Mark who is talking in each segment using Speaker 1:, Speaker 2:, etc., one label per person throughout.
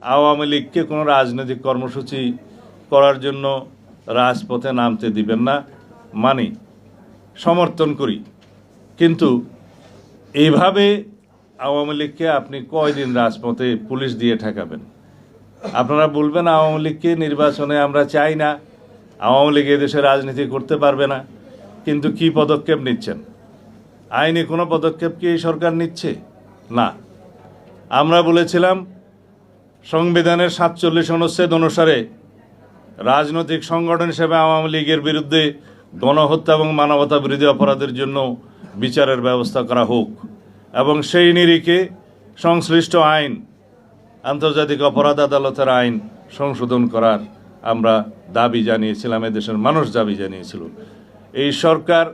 Speaker 1: আওয়ামী লীগকে কোনো রাজনৈতিক কর্মসূচি করার জন্য রাজপথে নামতে দিবেন না, মানি, সমর্থন করি। কিন্তু এইভাবে আওয়ামী লীগকে আপনি কয়দিন রাজপথে পুলিশ দিয়ে ঠেকাবেন? আপনারা বলবেন আওয়ামী লীগকে নির্বাচনে আমরা চাই না, আওয়ামী লীগ এদেশে রাজনীতি করতে পারবে না, কিন্তু কি পদক্ষেপ নিচ্ছেন? আইনি কোনো পদক্ষেপ কি এই সরকার নিচ্ছে? না। আমরা বলেছিলাম সংবিধানের 47 অনুচ্ছেদ অনুসারে রাজনৈতিক সংগঠন হিসেবে আওয়ামী লীগের বিরুদ্ধে গণহত্যা এবং মানবতা বিরোধী অপরাধের জন্য বিচারের ব্যবস্থা করা হোক এবং সেই নিরিখে সংশ্লিষ্ট আইন, আন্তর্জাতিক অপরাধ আদালতের আইন সংশোধন করার আমরা দাবি জানিয়েছিলাম, এদেশের মানুষ দাবি জানিয়েছিল। এই সরকার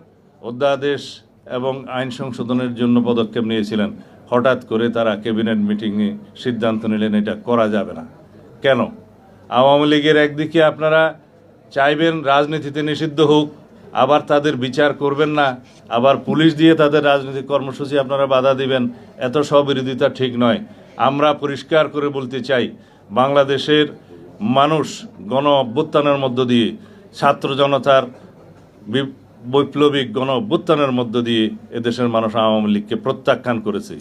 Speaker 1: অধ্যাদেশ এবং আইন সংশোধনের জন্য পদক্ষেপ নিয়েছিলেন, হঠাৎ করে তারা ক্যাবিনেট মিটিংয়ে সিদ্ধান্ত নিলেন এটা করা যাবে না। কেন? আওয়ামী লীগের একদিকে আপনারা চাইবেন রাজনীতিতে নিষিদ্ধ হোক, আবার তাদের বিচার করবেন না, আবার পুলিশ দিয়ে তাদের রাজনৈতিক কর্মসূচি আপনারা বাধা দিবেন। এত স্ববিরোধিতা ঠিক নয়। আমরা পরিষ্কার করে বলতে চাই, বাংলাদেশের মানুষ গণ অভ্যুত্থানের মধ্য দিয়ে, ছাত্র জনতার বৈপ্লবিক গণ অভ্যুত্থানের মধ্য দিয়ে এদেশের মানুষ আওয়ামী লীগকে প্রত্যাখ্যান করেছে।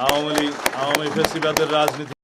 Speaker 1: আওয়ামী ফ্যাসিবাদের রাজনীতি